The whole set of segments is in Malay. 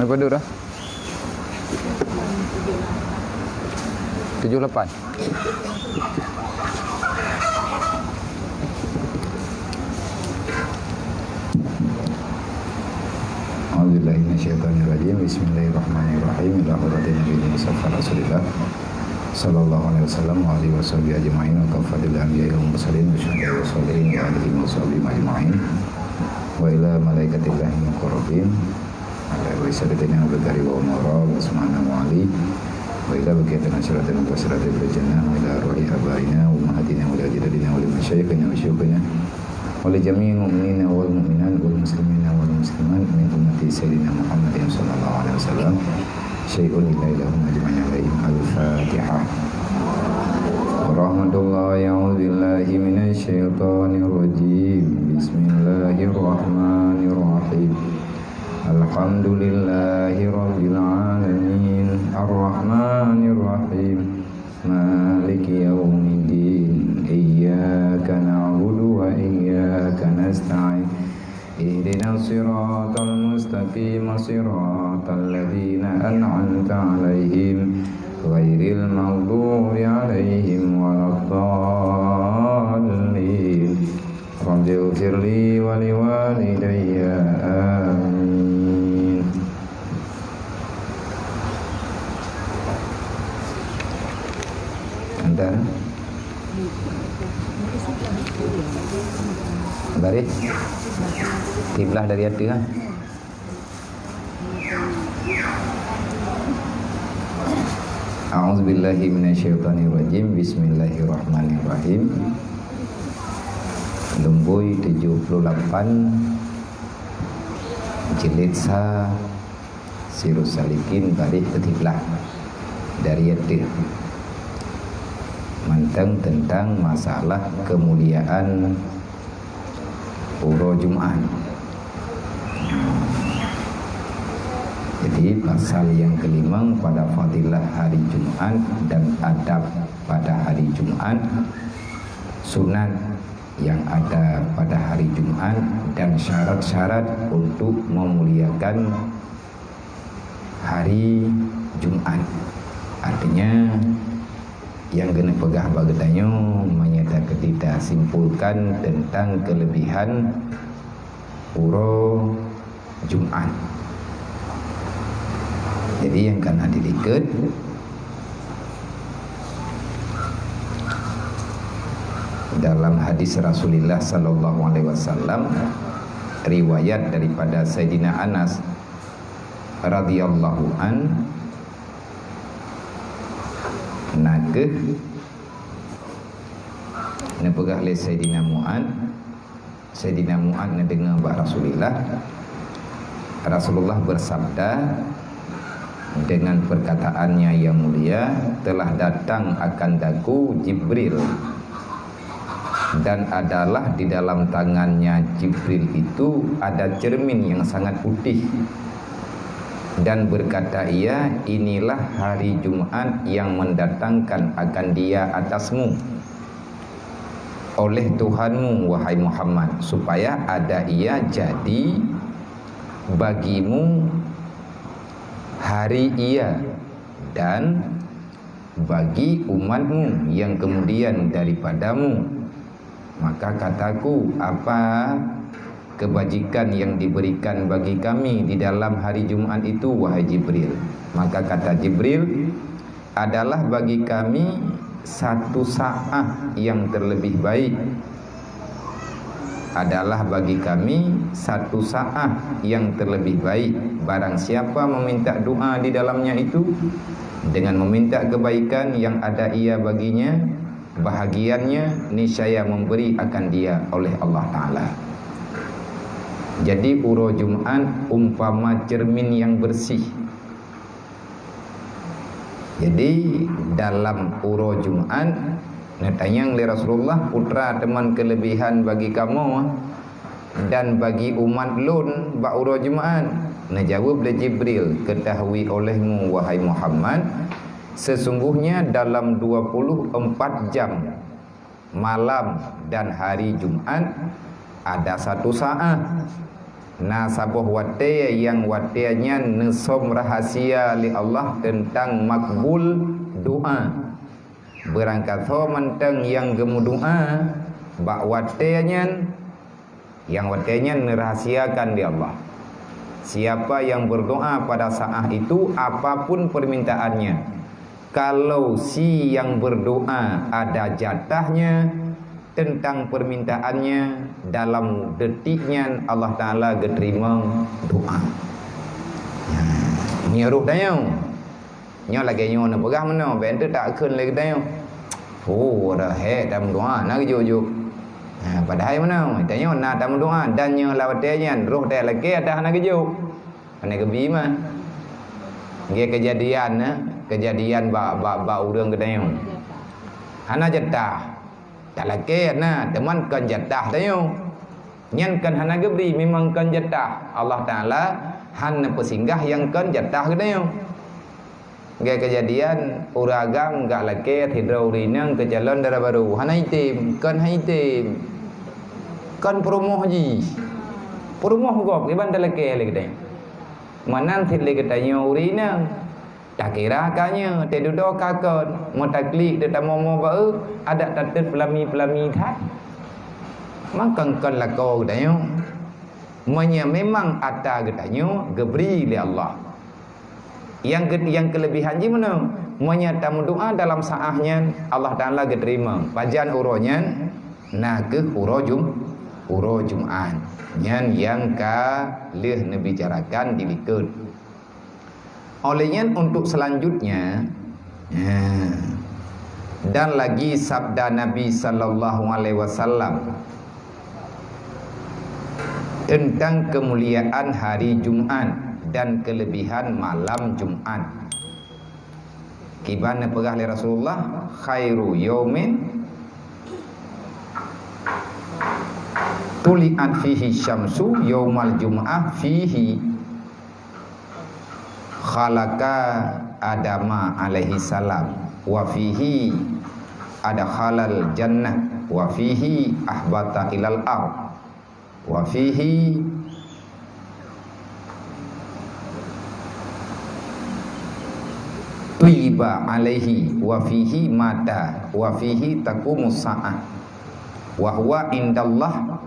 Berapa dah? 78. A'udzubillahi minasyaitonirrajim. Bismillahirrahmanirrahim. Ila hadratin nabiyyi mustafa rasulillah sallallahu alaihi wasallam wa alihi washabihi ajma'in wa kafadil anbiya'i wal mursalin wa syuhada'i wa sholihin wa alihi wa sahbihi ajma'in wa ila malaikatillahi muqarrabin ala wasadatina wa bagari wa umara wa subhanahu wa ali wa ila baqiyatina syaratina wa syaratina bil jannah wa ila ruhi abaina wa ummahatina wa ila jadadina wa ila masyayikhina wa syuyukhina wa li jami'il mu'minina wal mu'minat wal muslimina wal muslimat min ummati sayyidina Muhammadin sallallahu alaihi wasallam syai'un ilaihum ajma'in alaihim al-fatihah warahmatullahi a'udzubillahi minasyaitonir rajim bismillahirrahmanirrahim alhamdulillahi rabbil alamin arrahmanir rahim maliki yaumiddin iyyaka na'budu wa iyyaka nasta'in ihdinas siratal mustaqim siratal ladzina an'amta 'alaihim ghairil maghdubi 'alaihim waladdallin rabbighfirli wa liwalidayya amin. Antar Baris Kiblah dari hati kan? A'udzubillahi minasyaitonirrajim. Bismillahirrahmanirrahim. Lembui 78 jilid sa Sirus Salikin Baris Ketiblah dari hati manteng tentang masalah kemuliaan Uro Jumat. Jadi pasal yang kelima pada fadilah hari Jumat dan adab pada hari Jumat, sunat yang ada pada hari Jumat dan syarat-syarat untuk memuliakan hari Jumat. Artinya yang kena pegah bagetanyo menyata kita simpulkan tentang kelebihan Uro Jumat. Jadi yang kena didiket dalam hadis Rasulullah sallallahu alaihi wasallam riwayat daripada Sayyidina Anas radhiyallahu an nageh nepegah le Sayyidina Mu'ad ngedengar bah Rasulullah bersabda dengan perkataannya yang mulia, telah datang akan daku Jibril dan adalah di dalam tangannya Jibril itu ada cermin yang sangat putih. Dan berkata ia, inilah hari Jumat yang mendatangkan akan dia atasmu oleh Tuhanmu wahai Muhammad, supaya ada ia jadi bagimu hari ia dan bagi umatmu yang kemudian daripadamu. Maka kataku, apa kebajikan yang diberikan bagi kami di dalam hari Jumat itu wahai Jibril? Maka kata Jibril, adalah bagi kami satu saat yang terlebih baik. Adalah bagi kami satu saat yang terlebih baik. Barang siapa meminta doa di dalamnya itu dengan meminta kebaikan yang ada ia baginya, bahagiannya niscaya memberi akan dia oleh Allah Ta'ala. Jadi Uro Jumat umpama cermin yang bersih. Jadi dalam Uro Jumat natanya oleh Rasulullah, putra teman kelebihan bagi kamu dan bagi umat lun ba Uro Jumat. Najawab le Jibril, ketahui olehmu wahai Muhammad, sesungguhnya dalam 24 jam malam dan hari Jumat ada satu saat. Na sabuh wate yang watenya nesom rahasia li Allah tentang makbul doa. Berangkatho menteng yang gemu doa bak watenya yang watenya nerahasiakan di Allah. Siapa yang berdoa pada saat itu apapun permintaannya, kalau si yang berdoa ada jatahnya tentang permintaannya, dalam detiknya Allah Ta'ala geterima doa. Nyeruh tanya nyo lagi nyo nak pegah mana bentuk tak kun lagi tanya. Oh dah dalam doa nak jujuk. Padahal mana tanya nak dalam doa dan nyo lawatnya roh dah lagi ada nak jujuk. Ana gebi mah. Ge kejadian ba urang gedayong. Hana jatah. Tak lagi na teman kan jatah tayo. Nyan kan hana gebri memang kan jatah. Allah Taala hana pesinggah yang kan jatah gedayong. Ge kejadian uragam gak lagi hidrau rinang ke jalan darah baru. Hana itim kan haitim. Kan promoh ji. Promoh gok iban tak lagi gedayong. Manan thit lagi tayo rinang. Tak kira kanya te duduk kakon mo taklik de tamomo ba ada tatet pelami thai mangkang kan lako dayo monya memang ada gedanyo gebri li Allah yang kelebihan ji mana monya tamu doa dalam saahnya Allah Taala geterima pajan uronya na ke uro Jumat nyan yang ka leh nebicarakan dilikut. Olehnya untuk selanjutnya dan lagi sabda Nabi sallallahu alaihi wasallam tentang kemuliaan hari Jumat dan kelebihan malam Jumat. Kibana pegah li Rasulullah khairu yaumin tuliat fihi syamsu yaumal jum'ah fihi khalaqa Adama alaihi salam wa fihi ada halal jannah wa fihi ahbata ilal ard wa fihi tuiba alaihi wa fihi mata wa fihi taqumus sa'ah wa huwa indallah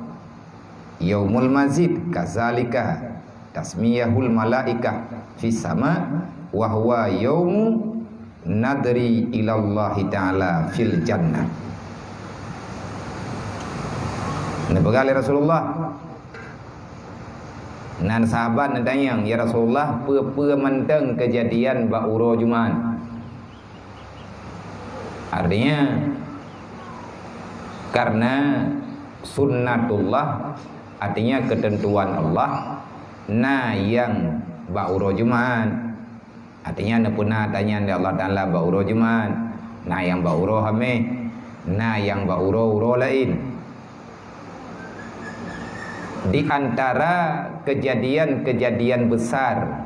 yaumul mazid kazalika tasmiyahul malaikah fi sama wa huwa yaumu nadri ilallahi ta'ala fil jannah. Nabi Rasulullah nan sahabat nadayang ya Rasulullah pe menteng kejadian ba uro Jumat. Artinya karena sunnatullah artinya ketentuan Allah na yang ba'uro Jumat artinya nepuna tanya Allah Ta'ala ba'uro Jumat na yang ba'uro hame na yang ba'uro lain. Di antara kejadian-kejadian besar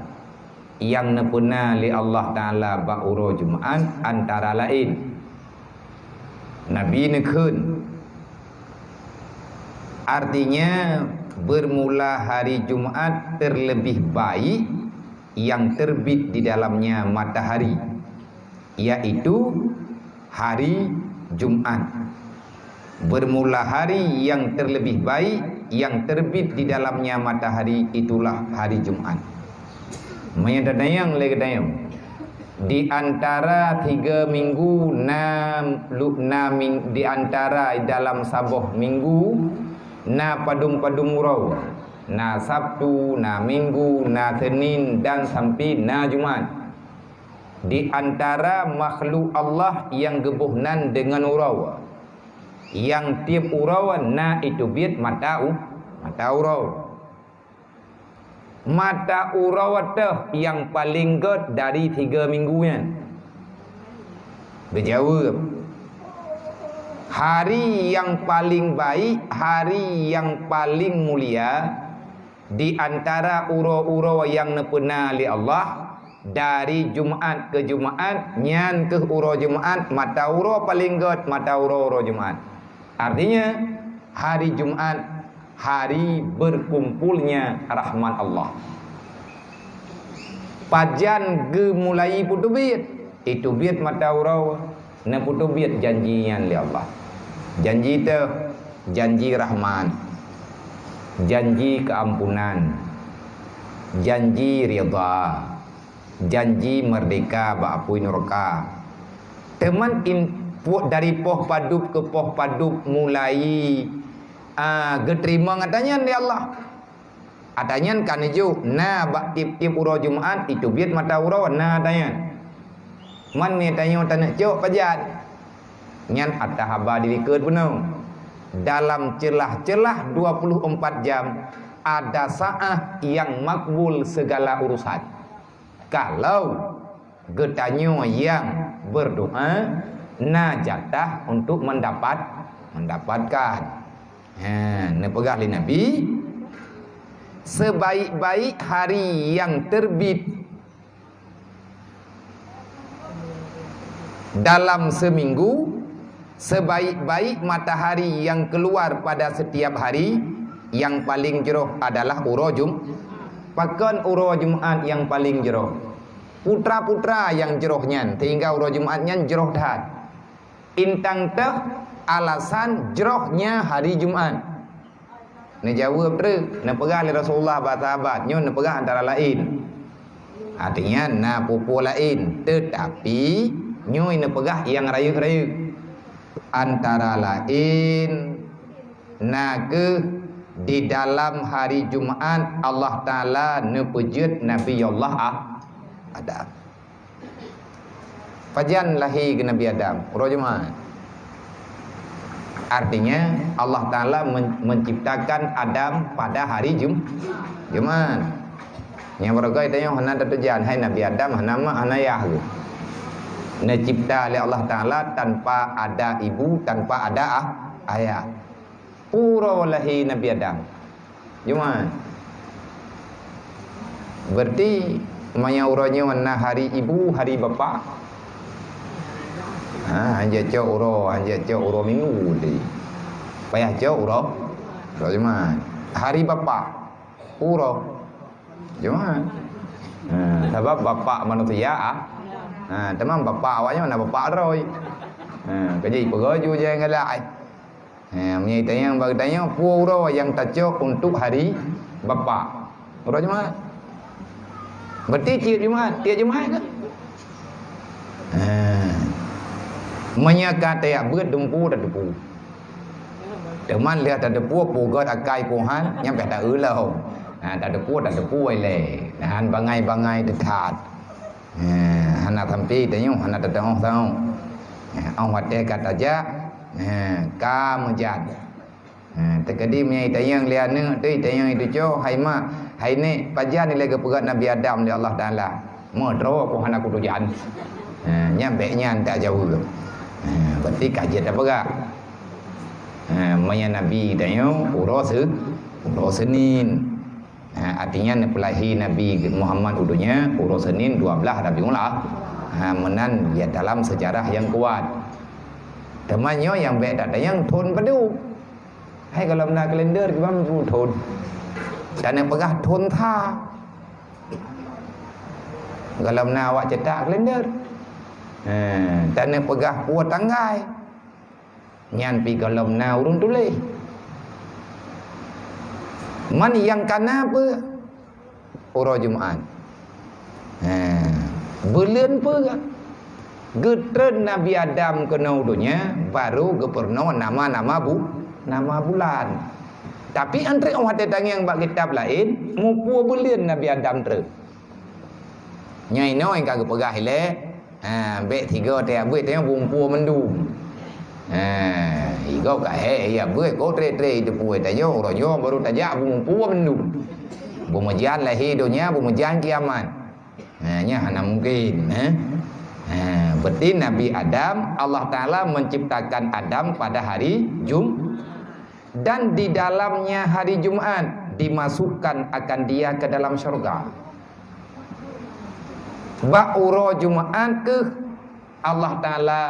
yang nepuna li Allah Ta'ala ba'uro Jumat antara lain Nabi nekun artinya bermula hari Jumat terlebih baik yang terbit di dalamnya matahari, yaitu hari Jumat. Bermula hari yang terlebih baik yang terbit di dalamnya matahari itulah hari Jumat. Menyadayang legedayang di antara 3 minggu di antara dalam sabuh minggu na padum urau na Sabtu na Minggu na Senin dan sampai na Jumat. Di antara makhluk Allah yang gebuhnan dengan urau yang tiap urau na itu biat mata urau yang paling god dari 3 minggunya berjawab hari yang paling baik, hari yang paling mulia di antara uro-uro yang nepena li Allah dari Jumat ke Jumat, nyan ke uro Jumat, mata uro paling god, mata uro Jumat. Artinya hari Jumat hari berkumpulnya rahmat Allah. Pajan ge mulai putu biat, itu biat mata urau, na putu biat janjian li Allah. Janji tu janji rahmat, janji keampunan, janji ridha, janji merdeka ba'apui neraka. Teman dari poh paduk ke poh paduk mulai geterima ngatanya di Allah. Adanya kan ju na bak tip-tip uro Jumaat itu biat mata uro na tanya. Man ni tanya tanah cok pajat. Nyan atta haba diri keud punau. Dalam celah-celah 24 jam ada saat yang makbul segala urusan. Kalau getanyo yang berdoa na jatah untuk mendapatkan. Nepegah li Nabi, sebaik-baik hari yang terbit dalam seminggu, sebaik-baik matahari yang keluar pada setiap hari, yang paling jeroh adalah uro Pakan uro Jumaat yang paling jeroh. Putra-putra yang jerohnya, sehingga uro Jumaatnya jeroh dah. Intang teh alasan jerohnya hari Jumaat. Ni jawab tu, nak pegah li Rasulullah sahabat, nyo nak pegah antara lain. Artinya na pupu lain, tetapi nyo nak pegah yang raya-raya. Antara lain na ke di dalam hari Jumaat Allah Taala nepejut Nabi Allah Adam. Fajan lahir ke Nabi Adam, hari Jumaat. Artinya Allah Ta'ala menciptakan Adam pada hari Jumaat. Yang berkait tanya hana terjadi hai Nabi Adam hana mak hana yah. Dicipta oleh Allah Ta'ala tanpa ada ibu, tanpa ada ayah. Pura lahir Nabi Adam Jumaat. Berarti maya uranya mana hari ibu, hari bapa. Hanya cok uro minggu di. Payah cok uro Jumaat. Hari bapa uro Jumaat. Sebab bapa manusia teman bapa awaknya mana bapa roy. Kaji peraju je ngalai. Menyai tanya bagi tanya uro yang tajok untuk hari bapa. Uro Jumaat. Berarti tiap Jumaat ke? Menyaka tayak beut dempu dan depu. Teman lihat ada depu pugot akai puhan nyampe tak ulau. Tak depu ai le. Han bangai-bangai dekat. Hana tampi tanyo hana tatong tao. Ong wate kata ja. Ka mejat. Tekadi menyai tayang liane tei tayang itu jo hai ma hai ne pajan ni lagi pegat Nabi Adam di Allah Taala. Modro ko hana kudu jan. Nyampe nyan tak jauh. Berarti kajian apa gak? Maya Nabi tanya uro Senin. Artinya nepelahi Nabi Muhammad udunya uro Senin 12 Rabiul Menan ya dalam sejarah yang kuat. Temannya yang baik tak yang thon padu. Hai kalau nak kalender kita mampu thon. Dan yang pegah thon tha. Kalau nak awak cetak kalender. Dan yang pegah puas tanggai nyan pi galom na urun tulis man yang kana apa uro Jumaat bulan apa getren Nabi Adam kena udunya baru geperno nama bulan. Tapi antri orang datang yang bak kitab lain mupu bulan Nabi Adam ter nyai no yang kagak pegah ile bek tiga tiap buat tengok bumpu mendung. Igo ka ya buat ko tre itu buat aja orang jo baru tajak bumpu mendung. Bumujian lahir dunia, bumujian kiamat. Nya hana mungkin. Berarti Nabi Adam Allah Taala menciptakan Adam pada hari dan di dalamnya hari Jumaat dimasukkan akan dia ke dalam syurga. Ba'uro Jumaat ke Allah Ta'ala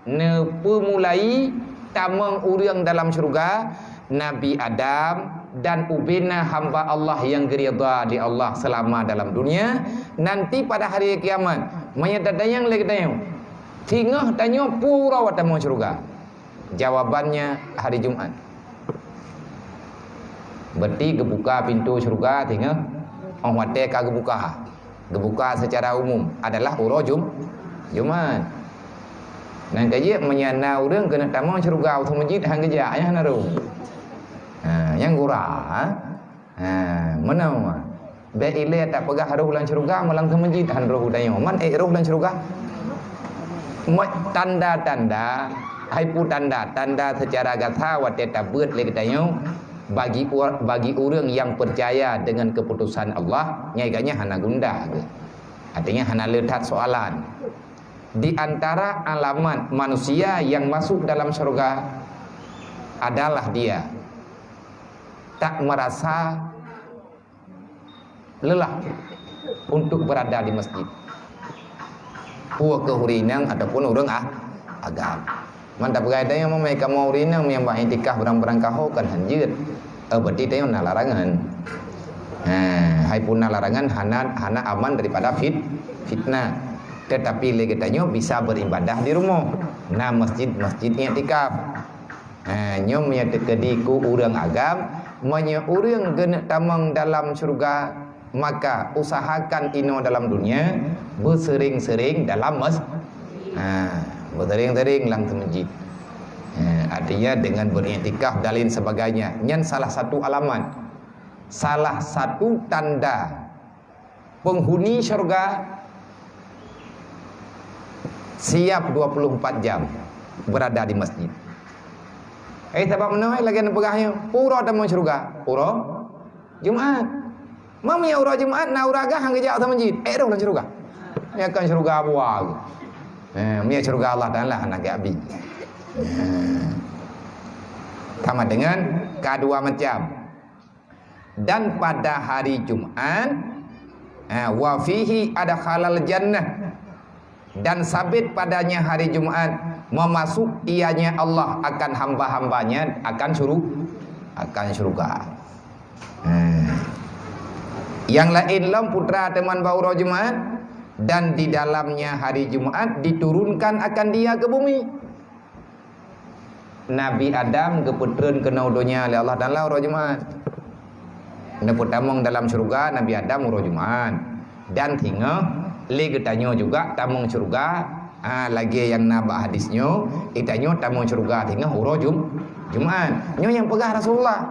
nepemulai tamang urang dalam syurga Nabi Adam dan ubina hamba Allah yang geridha di Allah selama dalam dunia. Nanti pada hari kiamat menyadadayang lagi tanya tingah tanya pura watamu syurga. Jawabannya hari Jumat. Berarti gebuka pintu syurga tinggal orang wate ka gebuka secara umum adalah Jumat. Dan kaya menyana urang kena tamu syurga atau masjid hang geja aya naru. Yang gura mana be ile tak pegah roh lan syurga malang ke masjid han roh dayo man roh lan syurga. Tanda-tanda haipu tanda secara gatha wate tabeut le dayo bagi orang yang percaya dengan keputusan Allah nyaganya hana gunda. Artinya hana letak soalan. Di antara alamat manusia yang masuk dalam surga adalah dia tak merasa lelah untuk berada di masjid. Puak kehurinang ataupun orang agam. Mantap gaya yang mereka mau rinang yang baik tikah berang-berang kahau kan hanjir. Berarti dia nak larangan. Hai pun nak larangan hana aman daripada fitnah. Tetapi lagi tanya bisa beribadah di rumah. Nah masjidnya tikaf. Nyom nya tekediku urang agam, manya urang gena tamang dalam surga, maka usahakan ino dalam dunia bersering-sering dalam bersering-sering lang ke masjid. Artinya dengan beriktikaf dalin sebagainya. Nyan salah satu alamat, salah satu tanda penghuni syurga siap 24 jam berada di masjid. Sebab mana lagi nak pegahnya pura tamu syurga, pura Jumat. Mamnya ura Jumat na uraga hang geja atas masjid. Roh lan syurga. Ya kan syurga buah. Mia syurga Allah Taala anak abi. Sama dengan kedua macam. Dan pada hari Jumat wa fihi ada halal jannah, dan sabit padanya hari Jumat memasuk ianya Allah akan hamba-hambanya akan surga. Yang lain lam putra teman baura Jumat, dan di dalamnya hari Jumat diturunkan akan dia ke bumi. Nabi Adam keputreun kena dunia oleh Allah Taala ura Jumat. Neput tamong dalam surga Nabi Adam ura Jumat. Dan tinggal lagi tanya juga tamong surga. Lagi yang nabah hadisnya itanya tamong surga tinggal ura Jumat. Nyo yang pegah Rasulullah.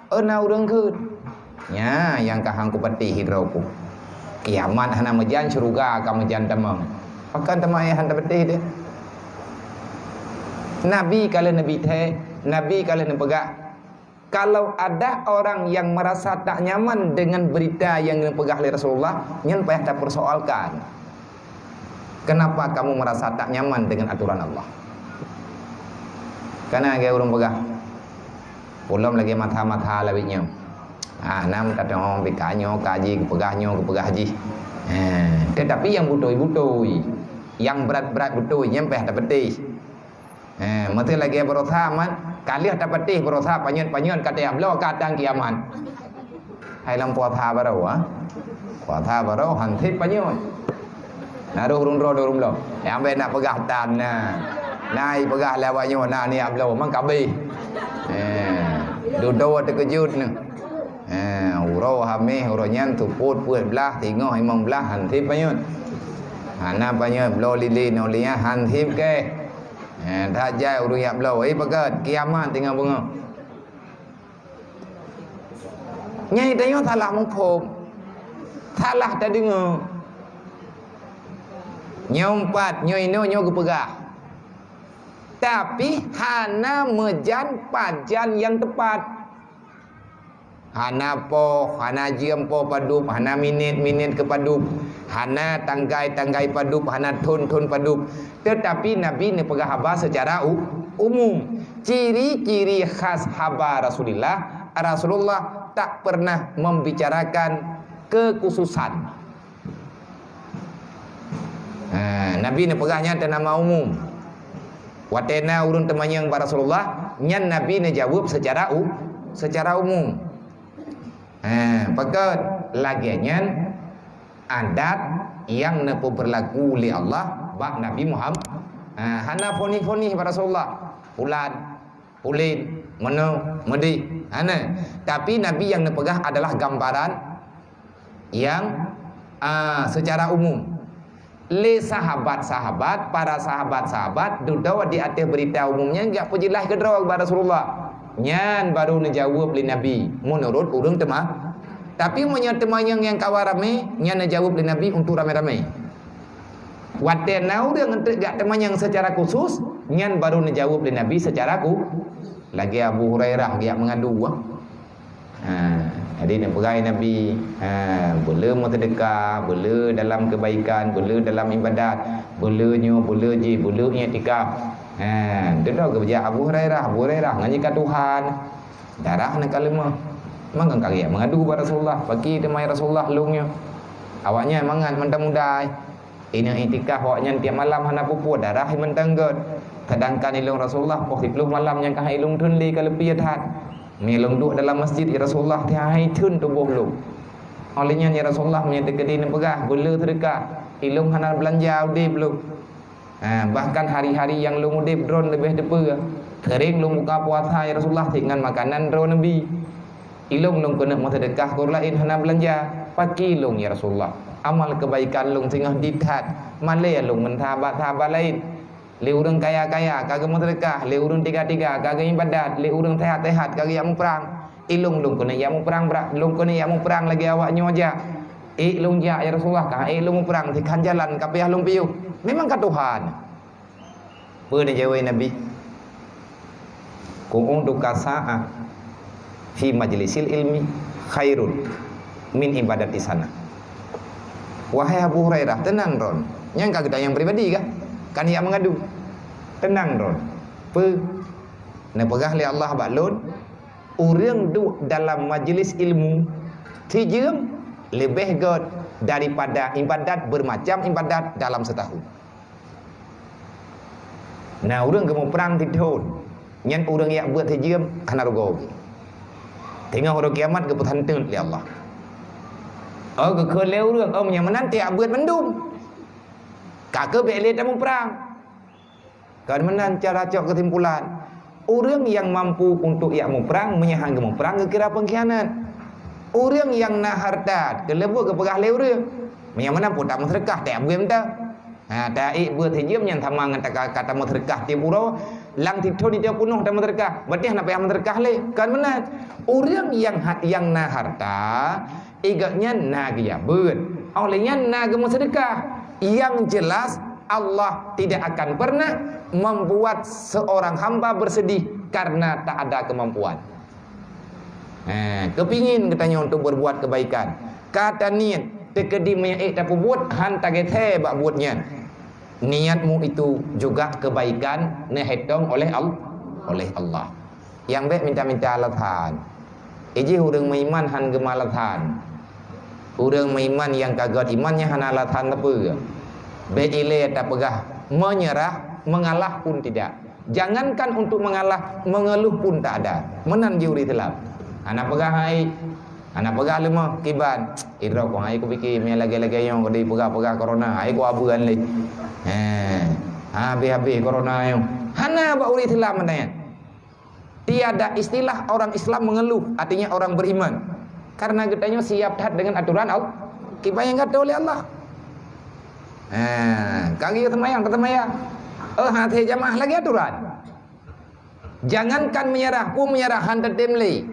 Ena urang keun. Nya yang kahang ku peti hidrauku. Kiamat hana mejan surga ka mejan tamong. Pakan tamang han peti dia. Nabi kalau Nabi teh, Nabi kalau nepegak. Kalau ada orang yang merasa tak nyaman dengan berita yang dipegah oleh Rasulullah, nyen payah tak persoalkan. Kenapa kamu merasa tak nyaman dengan aturan Allah? Karena dia urung pegah. Belum lagi mata-mata lawitnya. Nam kata orang bikanyo kaji kepegahnya haji. Tetapi yang butoi-butoi, yang berat-berat butoi, nyen payah tak petih. Mesti lagi berusaha man kali ada petih berusaha panjun kata yang lo kadang kiaman. Hai lam puasa baru puasa baru hantit panjun. Naruh rum lo. Yang be nak pegah tan nai pegah lawanya na ni ablo mang kabi. Duduk terkejut ni. Uro hameh uro nyan tu put belah tengok imam belah hantit panjun. Hana panjun lo lili nolia hantit ke. Dah jai urung yak belau pakat kiamat tinggal bunga. Nyai tanya salah mengpom. Salah tak dengar. Nyompat nyoino nyo kepegah. Tapi hana mejan pajan yang tepat. Hana po, hana jiem po padup, hana minit kepadup, hana tanggai padup, hana tun padup. Tetapi Nabi ni pegah haba secara umum. Ciri-ciri khas haba Rasulullah tak pernah membicarakan kekhususan. Nabi ni pegahnya nama umum. Watena urun temanyang Rasulullah, nyan Nabi ni jawab secara umum. Pakat lagiannya adat yang nepo berlaku oleh Allah bak Nabi Muhammad. Hana foni para Rasulullah. Ulan, ulin, meno, medi. Hana. Tapi Nabi yang nepegah adalah gambaran yang secara umum. Le sahabat-sahabat, para sahabat-sahabat duduk di atas berita umumnya enggak pujilah kedua kepada Rasulullah. Nyan baru ngejawab li Nabi menurut urang temah. Tapi menyatakan yang kawarame nyan ngejawab li Nabi untuk ramai-ramai. Waten nau dia enggak teman yang secara khusus nyan baru ngejawab li Nabi secara lagi Abu Hurairah dia mengadu. Jadi nak perai Nabi boleh mutadekah, boleh dalam kebaikan, boleh dalam ibadat, bolehnya, boleh je, bolehnya tikaf. Itu dah kerja Abu Hurairah ngaji kat Tuhan. Darah nak kalimah. Mangan kali mengadu kepada Rasulullah, bagi temai Rasulullah lungnya. Awaknya mangan mentang-mudai. Ini itikaf awaknya tiap malam hana pupu darah mentanggut. Sedangkan ilung Rasulullah pok 10 malam yang kah ilung tunli kalau piyatat. Melong duduk dalam masjid ya Rasulullah tiai tun tubuh lu. Olehnya ya Rasulullah menyatakan ini pegah boleh sedekah. Ilung hana belanja udip lu. Bahkan hari-hari yang lu udip drone lebih depa. Kering lu buka puasa ya Rasulullah dengan makanan drone Nabi. Ilung lu kena mau sedekah kau lain hana belanja. Pagi lu ya Rasulullah. Amal kebaikan lu singah ditat. Malay lu menthabat-thabat lain. Le urang kaya-kaya kagak mau sedekah, le urang tiga-tiga kagak ibadat, le urang sehat-sehat kagak yang mau perang. Ilung kena yang mau perang berak, lung kena yang mau perang lagi awaknya aja. Lung ya Rasulullah kah lung mau perang di kan jalan kapiah lung piu. Memang ka Tuhan. Beuna jawab Nabi. Qu'udu kasa'a fi majlisil ilmi khairun min ibadat di sana. Wahai Abu Hurairah, tenang Ron. Yang kagak yang pribadi kah? Kan yang mengadu. Tenang Ron. Nepegah li Allah baklun. Urang duduk dalam majlis ilmu tijam lebih god daripada ibadat bermacam ibadat dalam setahun. Nah, urang kemo perang titun. Nyan urang yang buat tijam kana rogo. Tengah hari kiamat ke petantun li Allah. Ke kele urang yang menanti buat mendung. Kakak beli tamu perang. Kan menan cara cok kesimpulan. Orang yang mampu untuk ia mau perang menyahang mau perang kira pengkhianat. Orang yang nak harta kelebur ke pegah le urang. Yang mana pun tak sedekah tak buat dah. Tak buat hijab yang thamang kata mau sedekah tiap pura lang titun dia penuh tak mau sedekah. Berarti nak payah sedekah le. Kan menan. Orang yang nak harta igaknya nak dia buat. Olehnya nak mau sedekah. Yang jelas Allah tidak akan pernah membuat seorang hamba bersedih karena tak ada kemampuan. Kepingin katanya untuk berbuat kebaikan. Kata niat tekedi menyait tapi buat hantar gethe bak buatnya. Niatmu itu juga kebaikan nehedong oleh Allah. Yang baik minta-minta alatan. Iji hurung meiman han gemalatan. Urang meiman yang kagak imannya hana latan apa. Beile tak pegah menyerah, mengalah pun tidak. Jangankan untuk mengalah, mengeluh pun tak ada. Menan juri telap. Anak pegah hai. Anak pegah lima kiban. Idro ko hai ko fikir me lagi-lagi yang ko di pegah-pegah corona. Hai ko abuan le. Habis-habis corona yang. Hana ba uri telap menanya. Tiada istilah orang Islam mengeluh, artinya orang beriman. Karena katanya siap taat dengan aturan Allah. Kita yang kata oleh Allah. Kaki ketemayang. Hati jamaah lagi aturan. Jangankan menyerah pun menyerah hantar demli.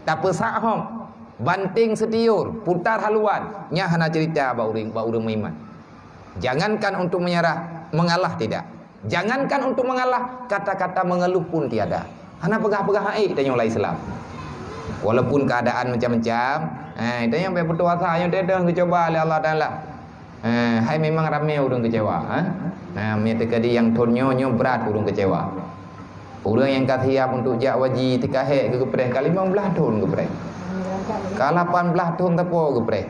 Tak pesahom. Banting setiur, putar haluan. Nya hana cerita ba urang meiman. Jangankan untuk menyerah, mengalah tidak. Jangankan untuk mengalah, kata-kata mengeluh pun tiada. Hana pegah-pegah tanya oleh Islam. Walaupun keadaan macam-macam, itu yang berpuasa yang tidak dicoba oleh Allah Taala. Hai memang ramai orang kecewa. Menyatakan yang tonyo berat orang kecewa. Orang yang kasiap untuk jak wajib tikahek ke kepreh kali 15 tahun kepreh. Ke 18 tahun tepo kepreh.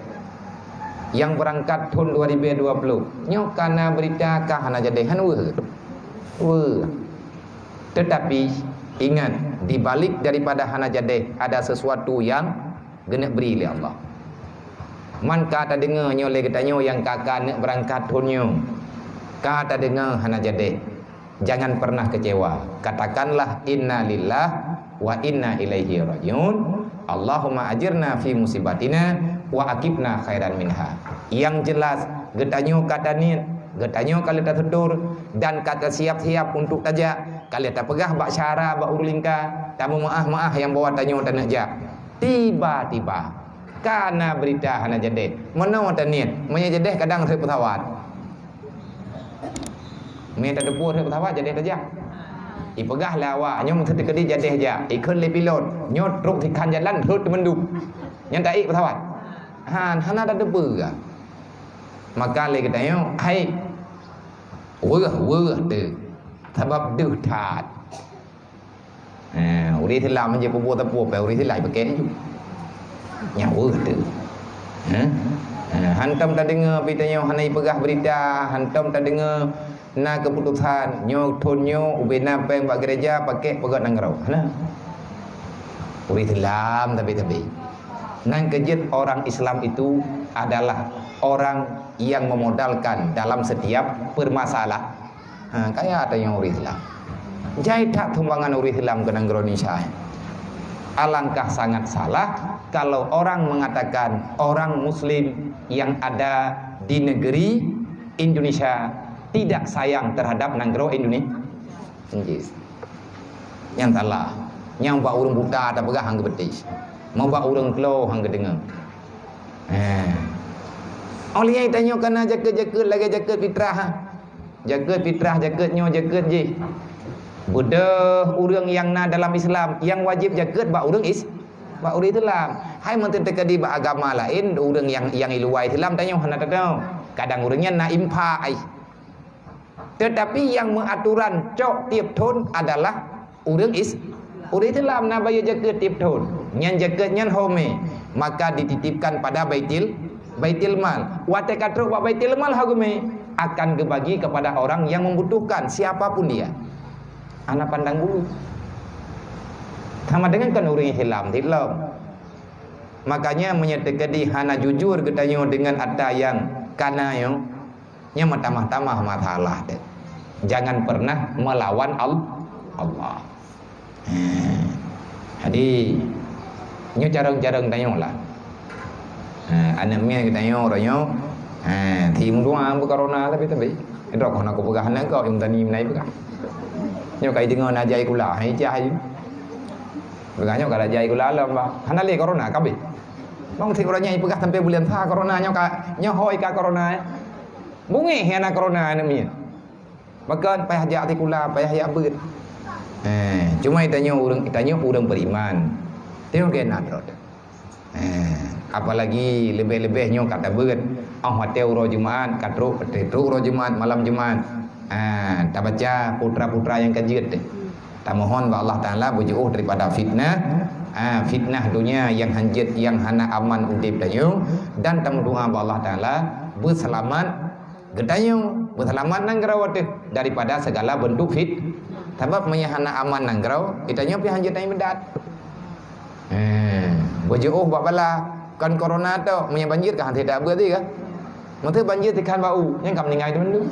Yang berangkat tahun 2020. Nyok karena berita kah hana jadi hanwe. Tetapi ingat, di balik daripada hana jadeh ada sesuatu yang Kena beri oleh Allah. Man kata dengar nyo le katanya yang kakak nak berangkat hunyo. Kata dengar hana jadi. Jangan pernah kecewa. Katakanlah inna lillah wa inna ilaihi rajiun. Allahumma ajirna fi musibatina wa akibna khairan minha. Yang jelas getanyo kata niat, getanyo kalau tak tutur dan kata siap-siap untuk tajak. Kalau tak pegah bak syara bak urlingka, tamu maaf yang bawa tanyo tak nak jak. Tiba-tiba karena berita hana jadi. Mana tak niat, menya jadi kadang rep pesawat. Me tak depu rep pesawat jadi tajak. Ipegah lah awak nyo mesti kedi jadi aja. Ikun le pilot, nyo truk di kan jalan terus menduk. Yang tak ik pesawat. Hana tak depu ke. Maka le katanya, hai wah tu. Sebab duh tat. Uri Islam je pupu tapu pe uri Islam pakai ni. Nyawa tu. Hantam tak dengar beritanya hanai pegah berita, hantam tak dengar na keputusan nyo tonyo ubena peng bak gereja pakai pegat nangrau. Nah. Uri Islam tapi. Nang kejut orang Islam itu adalah orang yang memodalkan dalam setiap permasalahan. Kayak ada yang uri Islam. Jai tak tumbangan uri Islam ke nanggro Indonesia. Alangkah sangat salah kalau orang mengatakan orang Muslim yang ada di negeri Indonesia tidak sayang terhadap nanggro Indonesia. Yang salah. Yang bak urang buta tak pegah hang betis. Mau bak urang klo hang dengar. Oleh yang tanya kena jaga-jaga lagi jaga fitrah. Jaga fitrah, jaga-nyo, jaga je. Budak orang yang na dalam Islam yang wajib jaga bak orang bak orang Islam. Hai menteri terkedi bak agama lain orang yang iluai Islam tanya hana tahu. Kadang orangnya na impa ai. Tetapi yang mengaturan cok tiap tahun adalah orang Islam na bayar jaga tiap tahun. Nyan jaga nyan home maka dititipkan pada Baitul Mal. Wate katruk bak Baitul Mal hagume akan dibagi kepada orang yang membutuhkan siapapun dia. Anak pandang dulu. Sama dengan kan orang Islam Islam. Makanya menyatakan di hana jujur katanya dengan ada yang kana yang tamah-tamah masalah deh. Jangan pernah melawan Allah. Jadi nyo jarang-jarang tanya lah. Anak mia katanya orangnya thì mua corona tapi rồi còn aku pegang nak kau yang tani menai pegang. Nyo kai dengar na jai kula hai jai. Pegahnya kalau jai kula lah bah. Hana le corona kabe. Bang thi orang nyai pegah sampai bulan tha corona nyo hoi ka corona. Bungi hana corona na mia. Bahkan payah jak ti kula payah ya beut. Cuma tanya orang beriman. Tengok ke nak rot. Apalagi lebih-lebihnya kata beut hotel roh Jumaat katruk roh Jumaat malam Jumaat tak baca putra-putra yang kejut tak mohon ba Allah Taala berjauh daripada fitnah dunia yang hanjit yang hana aman undip dayu dan tak doa ba Allah Taala berselamat gedayu berselamat nanggrau daripada segala bentuk sebab menyahana aman nanggrau itanya pi hanjit ai mendat berjauh ba bala kan corona tu punya banjir kan tidak berarti kan menteri banjir tekan bau yang kam ningai teman tu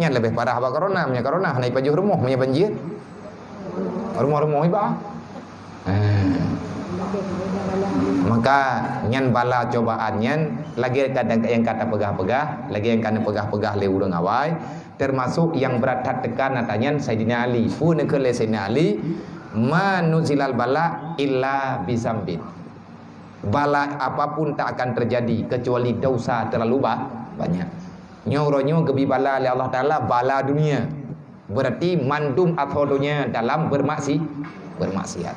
yang lebih parah apa corona punya corona naik pajuh rumah punya banjir rumah-rumah iba maka nyan bala cobaan nyan lagi kadang yang kata pegah-pegah lagi yang kena pegah-pegah le urang awai termasuk yang berat tekan natanya Sayyidina Ali pun ke le Sayyidina Ali manuzilal bala illa bisambit. Bala apapun tak akan terjadi kecuali dosa terlalu banyak. Nyoronyo gebi bala oleh Allah Taala bala dunia. Berarti mandum athodonya dalam bermaksiat.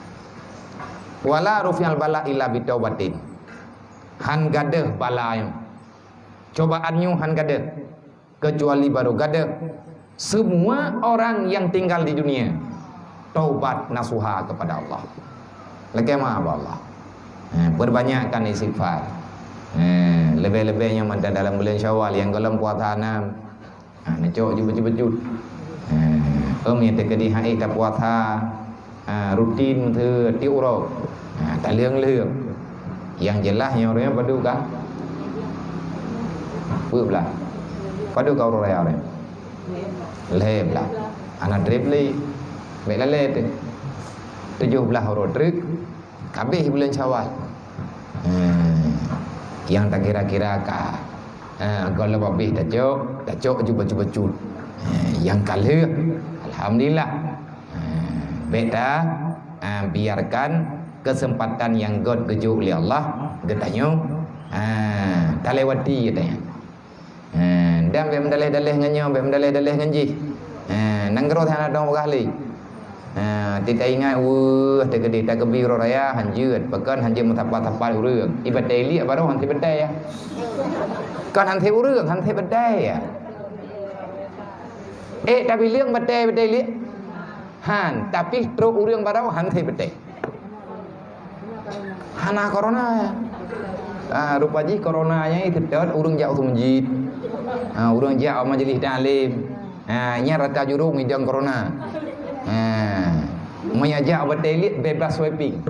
Wala rufial bala illa bitaubatin. Han gadeh balayo. Cobaannya han gadeh kecuali baru gadeh semua orang yang tinggal di dunia taubat nasuha kepada Allah. Lagi maaf Allah. Perbanyakkan istighfar. Lebih-lebihnya mata dalam bulan Syawal yang dalam puasa 6. Necok jubut-jubut. Yang terkedi hai tak puasa rutin tu tiu ro. Tak leung-leung. Yang jelas yang orangnya padu kah? Belah. Padu kau orang orang. Leh belah. Anak dribli. Baiklah leh tu. 17 orang truk. Habis bulan Syawal. Yang tak kira-kira kah? Kalau habis dah cok baju-baju. Yang kala alhamdulillah. Baik dah. Biarkan kesempatan yang God gejuk oleh Allah getanya tak lewati katanya. Dan be mendalih-dalih nganyo, be mendalih-dalih nganji. Nanggro than ada orang kali. Tidak ingat tak gede tak kebiro raya hanjut bahkan hanjut mentapa-tapa urang. Ibadah li baru hanti bedai ya. Kan hanti urang, hanti bedai ya. Tapi liang bedai li. Tapi terus urang baru hanti bedai. Hana corona ya. Rupaji coronanya itu dah urang jauh tu masjid. Urang jauh majlis taklim. Nya rata jurung hidang corona. Mengajak berdelik bebas swiping.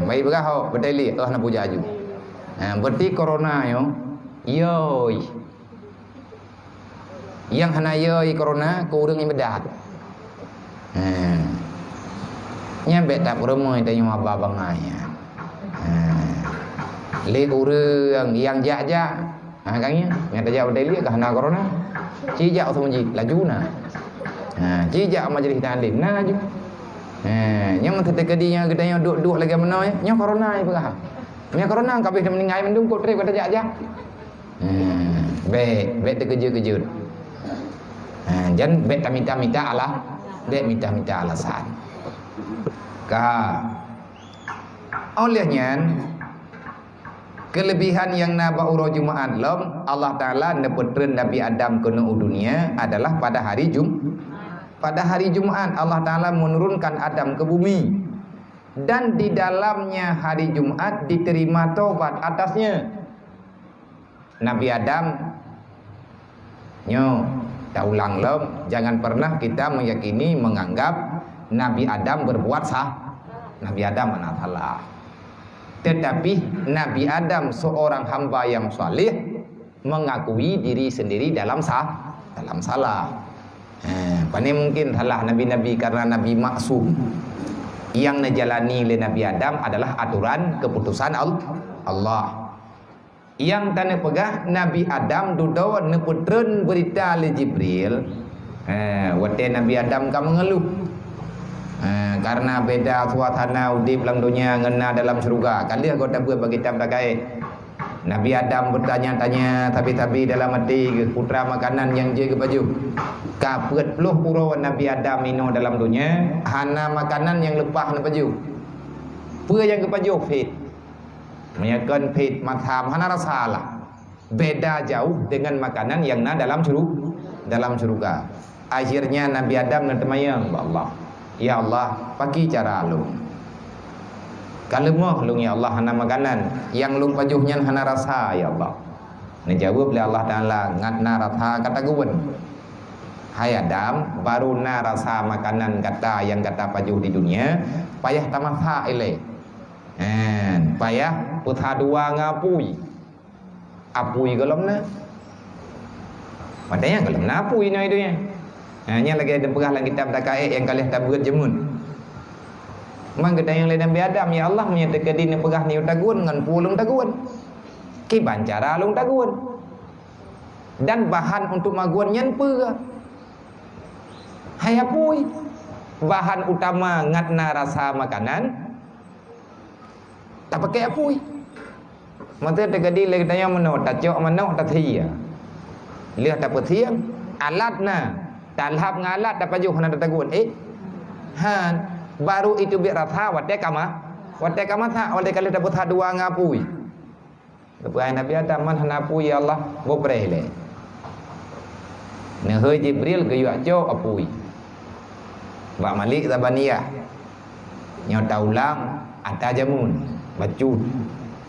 Baik berah berdelik nak puja aju. Berarti corona yo. Yoi. Yang hana yoi corona ku urang ibadat. Nya bet tak remoi tanya apa banganya. Le urang yang jak-jak. Kangnya ngata jak berdelik hana corona. Cijak tu masjid lajuna. Cijak majlis taklim nah laju. Yang menteri kedinya gedanya duduk lagi mana ya? Nya corona ya berah. Nya corona kabeh dah meninggal mendung kot trip kata jak-jak. Bet terkejut-kejut. Jan bet minta-minta Allah, bet minta-minta alasan. Olehnya kelebihan yang naba uro Jumaat lom Allah Taala nepetreun Nabi Adam ke dunia adalah pada hari Jumaat Allah Taala menurunkan Adam ke bumi dan di dalamnya hari Jumaat diterima taubat atasnya. Nabi Adam tak ulang lom, jangan pernah kita meyakini menganggap Nabi Adam berbuat sah. Nabi Adam mana salah. Tetapi Nabi Adam seorang hamba yang saleh mengakui diri sendiri dalam salah. Pani mungkin salah nabi-nabi karena nabi maksum. Yang najalani oleh Nabi Adam adalah aturan keputusan Allah. Yang tanda pegah Nabi Adam dudawa neputreun berita oleh Jibril. Wate Nabi Adam ka mengeluh. Karena beda suasana udip lang dunia ngena dalam surga. Kali aku tak buat bagi kitab terkait. Nabi Adam bertanya-tanya tapi dalam hati putra makanan yang je ke baju. Kapet peluh pura Nabi Adam minum dalam dunia hana makanan yang lepas na baju. Pura yang ke baju fit. Menyakan fit matham hana rasalah. Beda jauh dengan makanan yang na dalam surga. Akhirnya Nabi Adam nantemayang Allah. Ya Allah, pagi cara lu. Kalau mau lu ya Allah hana makanan yang lu pajuhnya hana rasa ya Allah. Ni jawab oleh Allah Taala ngatna rasa kata guwen. Hai Adam, baru na rasa makanan kata yang kata pajuh di dunia, payah tamasa ile. Payah putra dua ngapui. Apui gelom na. Padanya gelom na apui na itu ya. Hanya lagi ada perah lagi kitab terkait yang kalian tak buat jemun. Mang kita yang lain Nabi Adam ya Allah menyatakan di perah ni tagun ngan pulung tagun. Ki bancara lung tagun. Dan bahan untuk maguan nyen perah. Hayapui. Bahan utama ngatna rasa makanan tak pakai apui. Mata terjadi lagi tanya mana tak cok mana tak thia. Lihat tak petiang alatna talhab ngalat dapat juh nak tagun baru itu biar rasa wate kama tha oleh kali dapat dua ngapui lepas Nabi Adam man hanapui ya Allah bo brele ne hơi Jibril ke yu ajo apui Pak Malik Zabaniyah nyo taulang ada jamun bacut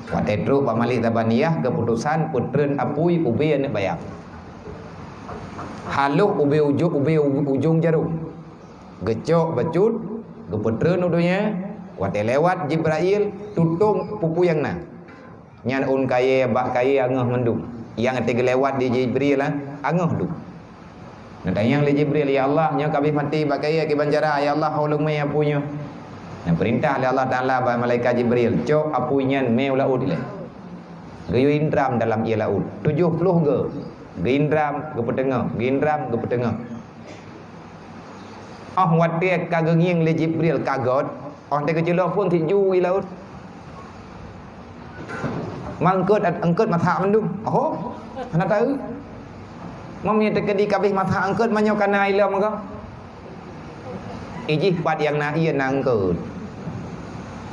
wate tru Pak Malik Zabaniyah keputusan putreun apui ubi ane bayang haluh ujung jarum gecok bacut gepetreun udunya Wate lewat Jibril tutung pupu yang na. Nyan un kaya bak kaya angah mendung. Yang ate lewat di Jibril lah angah du. Nah yang li Jibril ya Allah nya kabeh mati bak kaya ke banjara ya Allah haulung mai apunya. Nah perintah oleh Allah Taala ba malaikat Jibril cok apunya meu laut ile. Gayu indram dalam ia laut 70 ge. Geindram ke petengah, geindram ke petengah. Wate kagenging le Jibril kagot. Te kecil pun tiju i laut. Angkut mata mendung. Ana tahu. Mamnya tekedi kabeh mata angkut manyo kana ila maka. Iji pat yang na ia nangkut.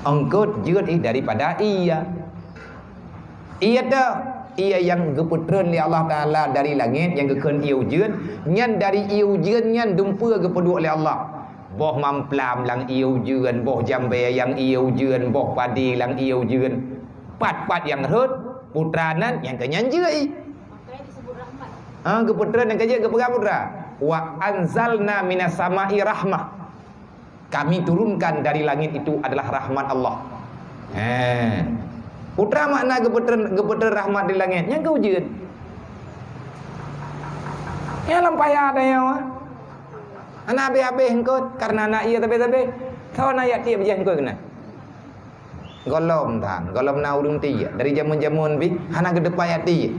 Angkut jeut daripada ia. Ia dah ia yang geputreun li Allah Taala dari langit yang gekeun ieu jeun nyan dari ieu jeun nyan dumpa gepedu oleh Allah. Boh mamplam lang ieu jeun, boh jambe yang ieu jeun, boh padi lang ieu jeun. Pat-pat yang reut putranan yang kenyanjui. Makanya disebut rahmat. Geputreun yang keje gepegah putra. Wa anzalna minas sama'i rahmah. Kami turunkan dari langit itu adalah rahmat Allah. Putra makna geputreun rahmat di langit yang kau jeun. Ya lampaya ada yang anak abe engkau karena anak ia tabe kawan ayat dia berjah engkau kena. Golom na urung ti dari jamun-jamun bi hana ke depan ayat ti.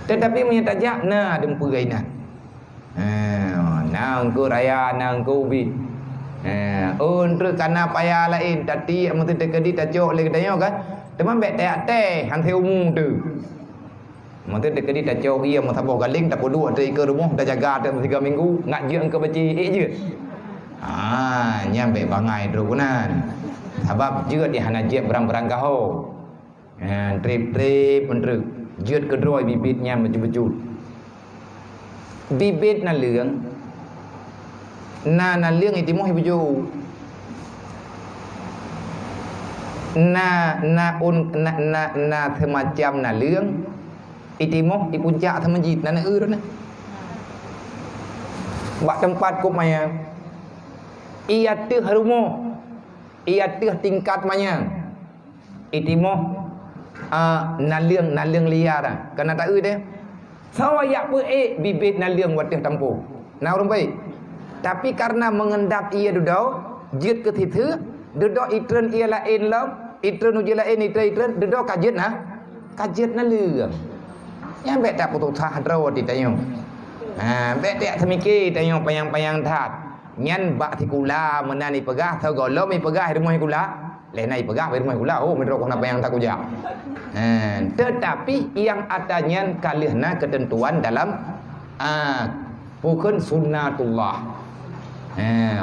Tetapi menyetajak na dempu gainan. Na engkau raya na engkau bi. Untuk karena payah lain tadi amun tekedi tajok le katanya kan. Teman bet teh han theo mu tu. Mata dekedi tak jauh ia mata boh galing tak podu ada ke rumah dah jaga dalam 3 minggu ngak je engkau baca je. Nyampe bangai drukunan. Sebab jeut dia hana jet berang-berang kau. Trip pendruk. Jeut kedroi bibitnya beju-beju. Bibit na leung. Na leung itu moh beju. Na semacam na leung itimoh di puncak masjid na tu na. Buat tempat kau maya. Ia teh rumah. Ia teh tingkat maya. Itimoh na leung liar dah. Kena tak deh. Sawayak bibit na leung watih tampu. Na orang baik. Tapi karena mengendap ia dudau, jeut ke situ, duduk itren ia lain lam. Itren uji lain itren dedo kajet na leung. Yang bet tak putus sah draw di tayung. Bet tak semiki tayung payang that. Nyan bak tikula menani pegah tau golom i pegah rumah kula. Lenai pegah rumah kula. Menro kena payang tak kujak. Tetapi yang adanya kalihna ketentuan dalam bukan sunnatullah.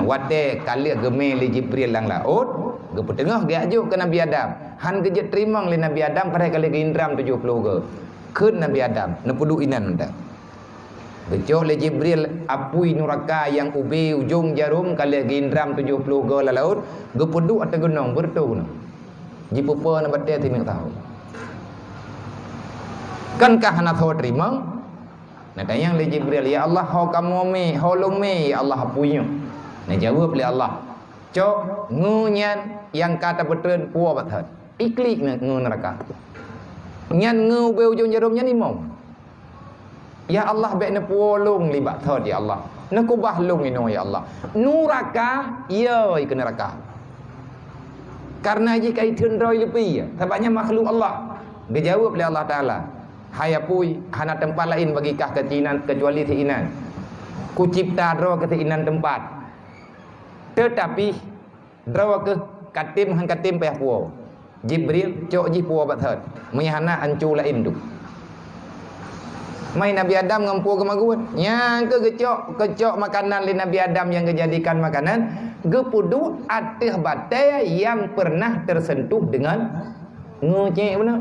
Wate kalih gemeh li Jibril lang laut. Gepu tengah ge ajuk ke Nabi Adam. Han geje terimang li Nabi Adam pada kali ke indram 70 ke. Keun Nabi Adam nepudu inan dak. Gejok li Jibril apui neraka yang ubi ujung jarum kali ke indram 70 ke laut. Gepudu atau gunung bertu gunung. Jipupa na batte ti tahu. Kankah hana tahu terimang? Nah tayang li Jibril ya Allah hau kamu me holong me ya Allah apunya. Nah jawab li Allah. Cok ngunyan yang kata betren puah bathat. Iklik ngu neraka. Nyan ngu be ujung jarumnya ni mau. Ya Allah be ne puolung li bathat ya Allah. Ne kubah lung ino ya Allah. Neraka ye ke neraka. Karena jika itu roi lebih ya. Sebabnya makhluk Allah. Dia jawab oleh Allah Taala. Hai apui hana tempat lain bagi kah kecinan kecuali keinan. Ku cipta dro keinan tempat. Tetapi draw ke katim hang katim peh puo. Jibril cok ji puo bathat. Menyana ancu lain tu. Mai Nabi Adam ngampu ke magun. Yang kecok makanan li Nabi Adam yang dijadikan makanan, gepudu atih batai yang pernah tersentuh dengan ngecek benar.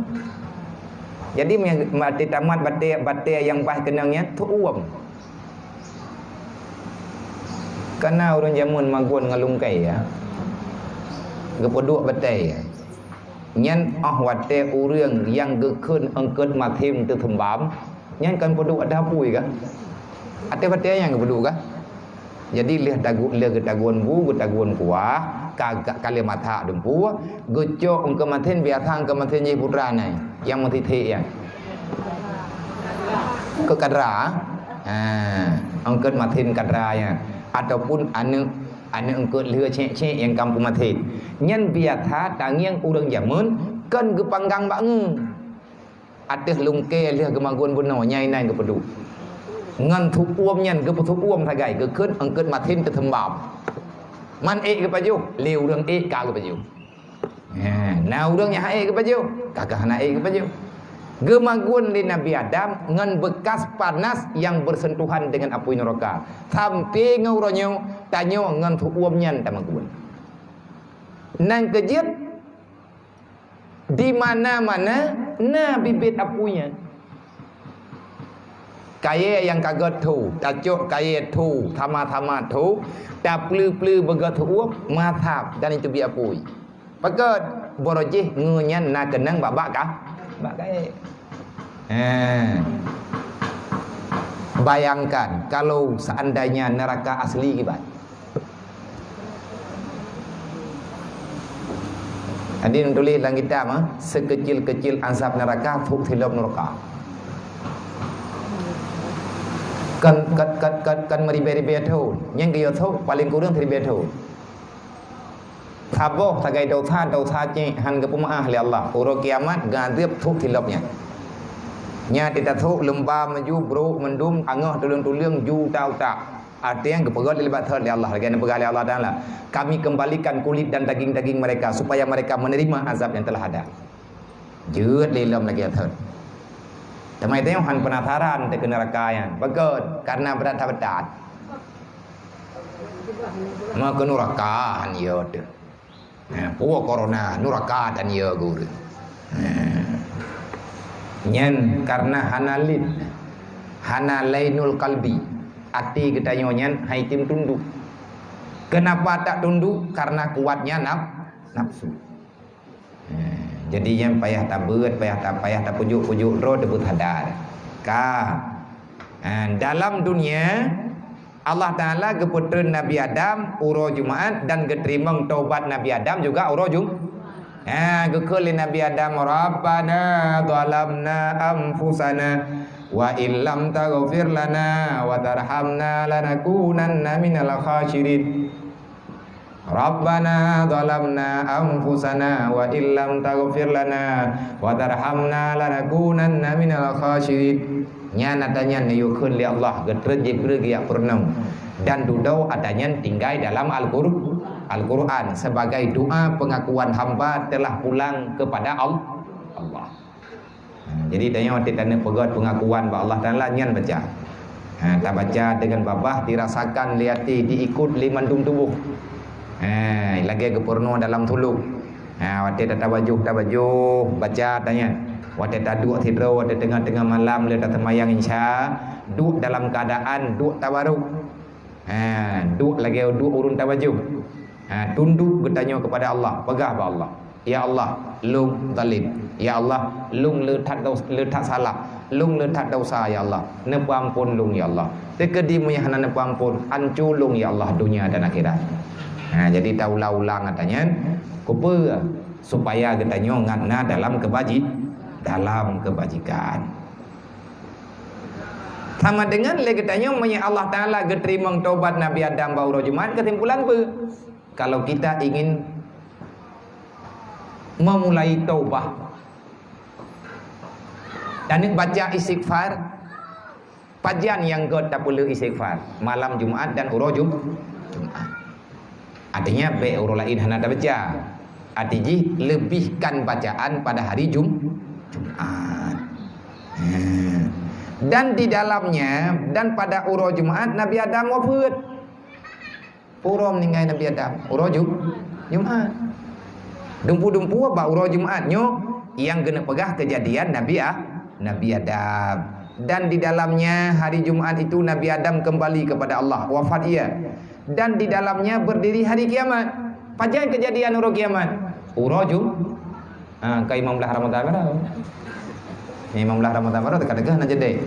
Jadi mati tamat batai yang bah kenangnya tu uam. Karena orang jamun magun ngalungkai ya. Gepoduk batai ya. Nyan wate urang yang gekeun engkeut mathim teu thembam. Nyan kan poduk ada apui ka? Ate batai yang gepoduk ka? Jadi leh getaguan bu getaguan kuah kagak kali mata dempu gocok engke maten biasa engke maten je putra nai yang mati the yang ke kadra engke maten kadra ya ataupun anu engke leh cek yang kampung maten nyen biasa tangiang urang jamun kan gepanggang bangu ateh lungke leh gemaguan buno nyai nai ke pedu ngan thuk uom nyen ke thuk uom thagai ke keun engke maten ke thembam man ke baju liu urang ka ke baju nah urang nya ke baju kagak hana ke baju gemaguan di Nabi Adam ngan bekas panas yang bersentuhan dengan api neraka sampai ngauronyo tanyo ngan thuk uom nyen tamaguan nang kejit di mana-mana na bibit apunya kaya yang kaget tu tacuk kaya tu thama tu tak pelu begat uap mathap dan itu biar pui pakat borojih ngunyan nak kenang babak kah bak kaya bayangkan kalau seandainya neraka asli kibat Adin tulis dalam kitab sekecil-kecil azab neraka thuk thilap neraka kan meribe-ribe tu yang dia tu paling kurang ribe tu thaboh tagai dosa je han ke pemaah oleh Allah uro kiamat gadib thuk thilapnya nya tidak thuk lemba maju bro mendum angah tulung-tulung ju tau tak artinya kepegat libat oleh Allah lagi pegat oleh Allah Taala kami kembalikan kulit dan daging-daging mereka supaya mereka menerima azab yang telah ada jeut lelam lagi athar Tama itu yang penasaran ke neraka yang bagus karena berat-berat. Maka neraka han ya tu. Puak corona neraka dan ya guru. Nyen karena hanalainul qalbi. Hati kita nyonya hai tim tunduk. Kenapa tak tunduk? Karena kuatnya nafsu. Jadi yang payah tak beut, payah tak pujuk roh debut hadar. Dalam dunia Allah Taala geputreun Nabi Adam uro Jumaat dan geterimeng taubat Nabi Adam juga uro Jumaat. Gekeul Nabi Adam Rabbana zalamna anfusana wa illam taghfir lana wa tarhamna lanakunanna minal khasirin. Rabbana zalamna anfusana wa illam taghfir lana wa tarhamna lanakunanna minal khasirin. Nya nadanya nayukeun li Allah getreu je purnam dan dudau adanya tinggal dalam Al-Qur'an sebagai doa pengakuan hamba telah pulang kepada Allah. Jadi tanya waktu tanya pegat pengakuan ba Allah Taala nyan baca. Tak baca dengan babah dirasakan liati diikut liman dum tubuh. Lagi kepurno dalam tulung. Waktu tak tabajuh baca tanya. Waktu tak duduk tidur, waktu tengah-tengah malam dia tak termayang insya. Duduk dalam keadaan duduk tabaruk. Duduk lagi duduk urun tabajuh. Tunduk bertanya kepada Allah, pegah ba Allah. Ya Allah, lung zalim. Ya Allah, lung letak salah. Lung letak dosa ya Allah. Nepa ampun lung ya Allah. Tekedi menyahana nepa ampun, ancu lung ya Allah dunia dan akhirat. Jadi taulah-ulang katanya kupa supaya katanya ngatna dalam kebajikan. Sama dengan katanya Allah Taala geterimeng taubat Nabi Adam bau Jumaat kesimpulan apa? Kalau kita ingin memulai taubah dan baca istighfar pajian yang tak perlu istighfar malam Jumaat dan uro Jumaat. Artinya uro lain hana baca. Artinya lebihkan bacaan pada hari Jumaat. Dan di dalamnya dan pada uro Jumaat Nabi Adam wafat. Uro meninggal Nabi Adam uro Jumaat. Dumpu-dumpu ba uro Jumaatnya yang kena pegah kejadian Nabi Adam. Dan di dalamnya hari Jumaat itu Nabi Adam kembali kepada Allah, wafat ia. Dan di dalamnya berdiri hari kiamat. Pajan kejadian uro kiamat. Uro Jumaat. Ka Imam Lah Ramadan mana? Imam Lah Ramadan mana dekat-dekat nak jadi.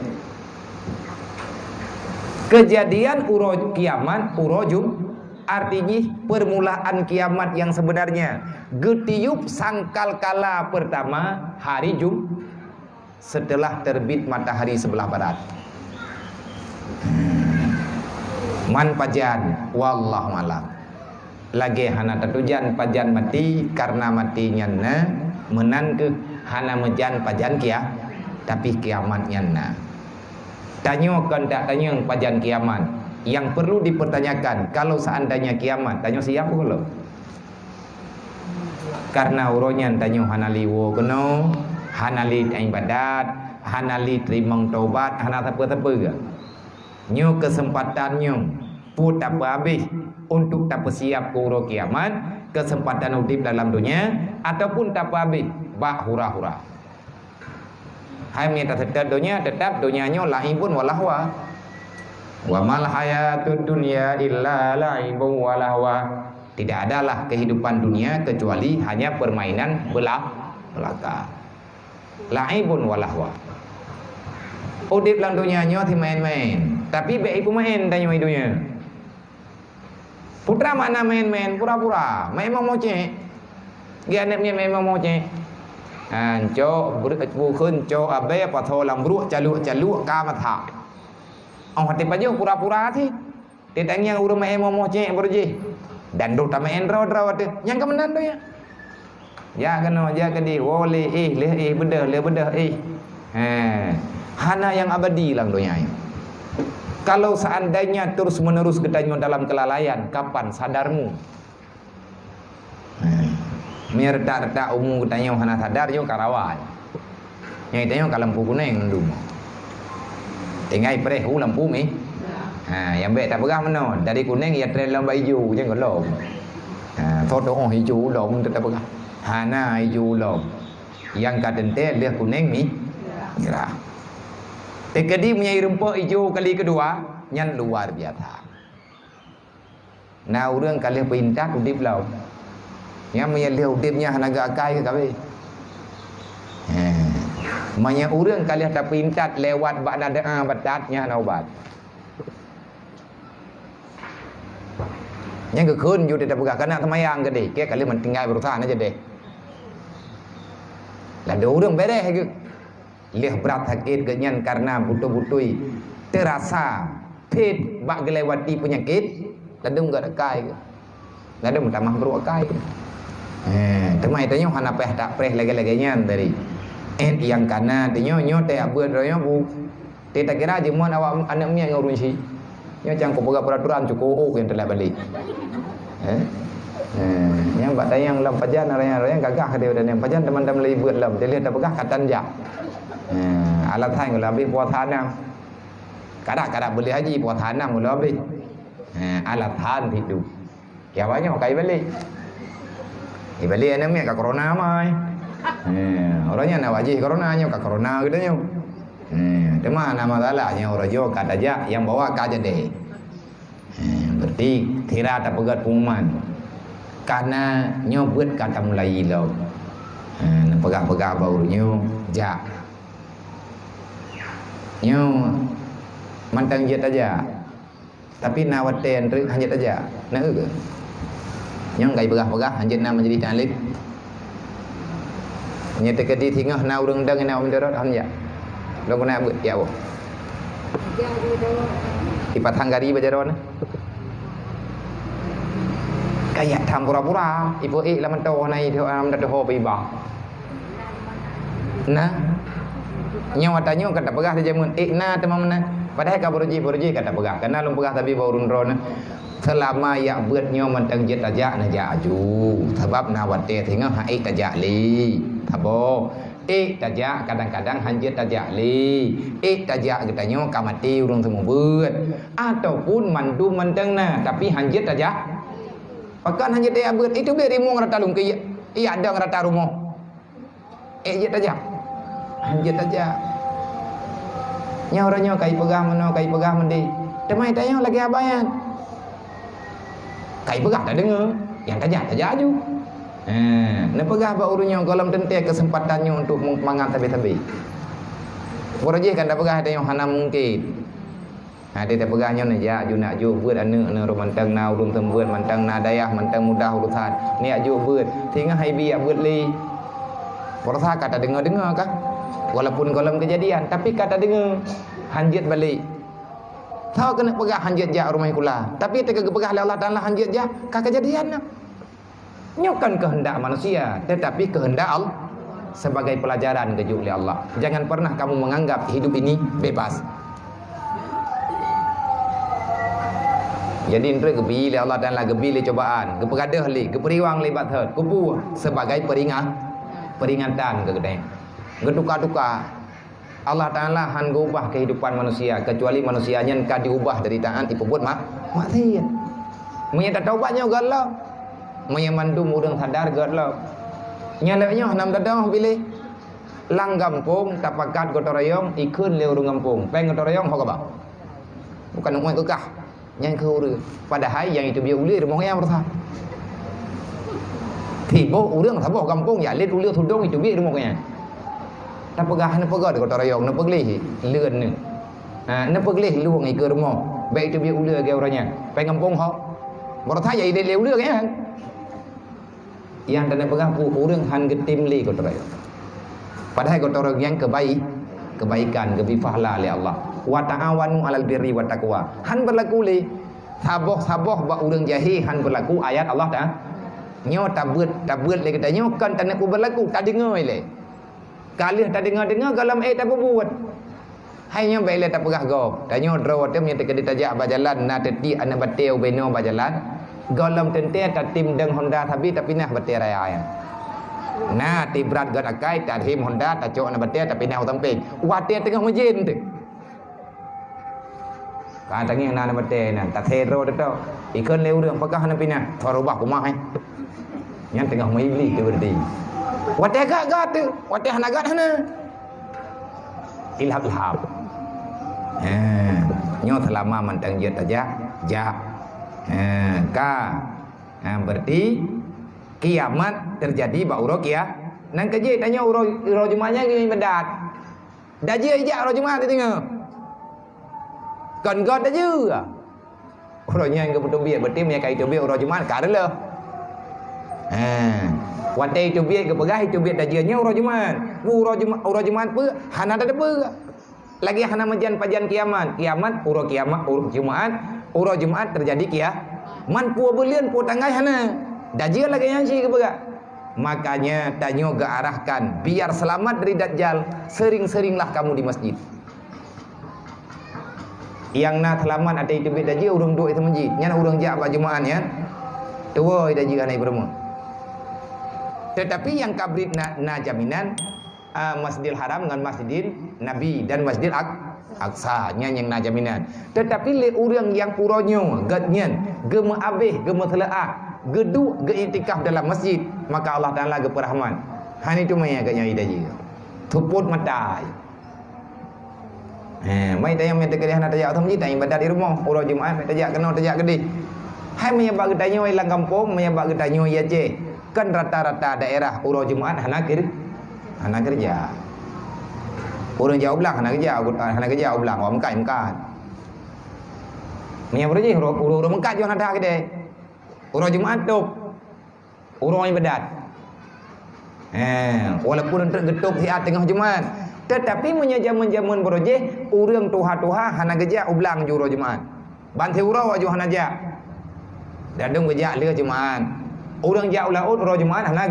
Kejadian uro kiamat, urojum, artinya permulaan kiamat yang sebenarnya. Getiup sangkal kala pertama hari setelah terbit matahari sebelah barat. Man pajan, wallahu alam. Lagi hana tatujan pajan mati karena matinya na menan ke hana mejan pajan tapi kiamatnya na. Tanyakan tak tanya pajan kiamat. Yang perlu dipertanyakan, kalau seandainya kiamat, tanya siapa lo? Karena uronya tanya hanali wo keno, hanali ibadat, hanali terima taubat, hana apa-apa ke? Nyo kesempatannya put apa habis untuk tak siap uro kiamat, kesempatan hidup dalam dunia ataupun tak habis bak hura-hura. Hai minta tetap dunianya laibun walahwa. Wa mal hayatud dunya illa laibun walahwa. Tidak adalah kehidupan dunia kecuali hanya permainan belaka. Laibun walahwa. Udip dalam dunianya thì main-main, tapi be ibu main tanya hidupnya. Putra mana main-main pura-pura, main mau moce. Dia anaknya main mau moce. Cho bu khun cho abe pa tho lam ruh calu ka ma tha ông hati pajo pura-pura thi te tang yang urang mai mo ce berje dan do ta mai ro ate yang kemenan tu ya kena ja kedi wole le benda hana yang abadi lang donya. Kalau seandainya terus menerus kita dalam kelalaian, kapan sadarmu? Mir tak umum kita hana sadar yo Karawang. Yang itu ka lampu kuning dulu. Tinggal pereh lampu mi. Yang baik tak pegah mana. Dari kuning ya tren lampu hijau jangan lom. Foto hijau lom tak pegah. Hana hijau lom. Yang kadente dia kuning mi. Kira. Tekadi punya rumput hijau kali kedua nyan luar biasa. Nah urang kali pintar udip lau. Yang menyelih udipnya hanaga akai ke kabe. Manya urang kali tak pintar lewat ba'da doa batatnya naubat. Yang kekun ju tak pegah kana semayang ke deh. Ke kali man tinggal berusaha aja deh. Lah do urang beres ke. Leh berat sakit kenyan karena butuh-butui terasa pet bak gelewati penyakit ladung gak akai ke. Ladung tamah bro akai. Temai tanya hana peh tak preh lagi-laginya dari yang kana tanya nyo te abeur royo bu. Te tak kira jemon awak anak mia ngurun si. Nyo cang ko boga peraturan cukup yang telah balik. Yang bak tayang lam pajan araya gagah dia dan yang pajan teman-teman lagi buat lam. Dia lihat tak pegah katan jak. Alat thang là biết po than nam. Kada beli haji po than nam lo bi. Alat than thì đủ. Kéo vào nhau cái beli. Thì beli anh em cả corona mai. Orangnya nak haji corona nhau cả corona gitu nhau. Cuma nama salah yang orang jo kata aja yang bawa kaja deh. Berarti tira tak pegat pengumuman. Karena nyobut kata mulai lo. Pegang-pegang barunya jak. Nyo mantang jet aja. Tapi nawaten ri hanjet aja. Nah ke. Nyo gai begah-begah hanjet na menjadi talib. Nya tekedi tingah na urang dang na menderot hanja. Lo kena buat ya bo. Ipatang gari bajaron. Kayak tham pura-pura, ibu laman to nai theo am dak ho pi ba. Nah nyawa tanya kata pegah saja mun ikna teman-teman padahal ka borji kata pegah karena lum pegah tapi baurun ron selama ya buat nyo mentang jet aja na ja aju sebab na wate tengah ha ik tajak li thabo ik tajak kadang-kadang hanjet tajak li ik tajak kita nyo ka mati urang semua beut ataupun mandu mentang na tapi hanjet tajak pakan hanjet dia beut itu biar imong rata lum ke iya ada rata rumah jet tajak hanjet aja. Nya orangnya kai pegah mandi. Temai tanya lagi abayan. Kai pegah tak dengar. Yang tajak aju. Nah pegah ba urunnya kolam tentai kesempatannya untuk mengangkat tabi-tabi. Orang je kan tak pegah tanya hana mungkin. Dia tak pegahnya ni ja ju nak ju buat anak na romantang na urung tembuat mantang na dayah mantang mudah urusan. Ni ju buat tinggal hai biak buat li. Porsa kata dengar-dengar kah? Walaupun kolam kejadian tapi kata dengar hanjit balik. Tahu kena pegah hanjit ja rumah kula. Tapi tak pegah Allah Taala hanjit ja ka kejadian. Nyokan kehendak manusia tetapi kehendak Allah sebagai pelajaran kejuk oleh Allah. Jangan pernah kamu menganggap hidup ini bebas. Jadi entre gebi le Allah Taala gebi le cobaan, gepegadah le, geperiwang le bathet, kubu sebagai peringatan ke gedeng. Geduka-duka Allah Taala han ubah kehidupan manusia kecuali manusianya ka diubah dari taat diperbuat maksiat. Mun tak taubatnya galau. Mun mandum urang sadar galau. Nyalanya nam dadah pilih lang kampung tapakat gotorayong ikun le urang kampung. Peng gotorayong ho ka ba. Bukan umai kekah. Yang ke padahal yang itu biar ulir rumah yang bersa. Tiba urang sabah kampung ya let ulir tudung itu biar rumah yang. Nak pegah de gotorayong nak peglih leun ni. Nak peglih luang ikut rumah. Baik itu biar ulir ke orangnya. Peng kampung ho. Bersa ya ile ulir kan. Yang tak pegah urang han getim li gotorayong. Padahal gotorayong yang kebaikan kebifahala oleh Allah. Wa ta'awanu 'alal birri wat taqwa. Han berlaku le saboh ba urang jahil han berlaku ayat Allah ta. Nyo tabut le kata nyo kan tak nak berlaku tak dengar le. Kalih tak dengar galam tak buat. Hanya baile tak pegah go. Tanyo draw tem yang tekedi tajak bajalan na teti ana bateu beno bajalan. Galam tente tak tim deng Honda tapi nah bater raya. Nah tibrat gad akai tak him Honda tak cok ana bater tapi nah tamping. Wate tengah majin tu. Kadang yang nana bete nan tak hero tu ikon le urang pekah na pina farubah kumah yang tengah mai beli tu berdi wate gak tu wate hanagat hana ilhab nyo selama mantang jet aja ja berarti kiamat terjadi ba uro kia nang keje tanya uro jumanya ni bedat daje aja uro jumah tu tengok còn God đã dư à rồi nhanh cái bút bia bật tim nhà cái chỗ bia rồi chúng ta cả đó lơ quan tây chỗ bia cái bagai chỗ bia đã dư nhau rồi chúng ta pun hana ada pun lagi hana majan pajan kiamat Jumat terjadi man pua belian pua tanggai hana dah dư lagi yang si ke bagai makanya tanyo ke arahkan biar selamat dari dajjal sering-seringlah kamu di masjid. Yang nak selamat ada itu beda je urang duk itu masjid. Nya urang jak ba Jumaat ya. Tua ida jiran ai bermu. Tetapi yang kabrit na jaminan Masjidil Haram dengan Masjidil Nabi dan Masjidil Aqsa nya yang na jaminan. Tetapi le urang yang puronyo gatnyen ge meabeh ge metelaah gedu ge iktikaf dalam masjid maka Allah Taala ge perahman. Han itu maya gatnya ida je. Tuput matai. Mai tanya minta kerja nak tajak tu tanya ibadat di rumah urang Jumaat mai tajak kena tajak gede. Hai menyebab getanya ilang kampung menyebab getanya ya je. Kan rata-rata daerah urang Jumaat hana kerja. Urang jauh belang hana kerja belang orang mengkat. Menyebab je urang mengkat jo hana gede. Urang Jumaat tu urang ibadat. Walaupun untuk getuk siat tengah Jumaat tetapi menjaman berojeh urang tuha hana geja ublang juro Jumaat. Bantai urau aju hana ja. Dadung geja le Jumaat. Urang ja ulaut uro Jumaat hana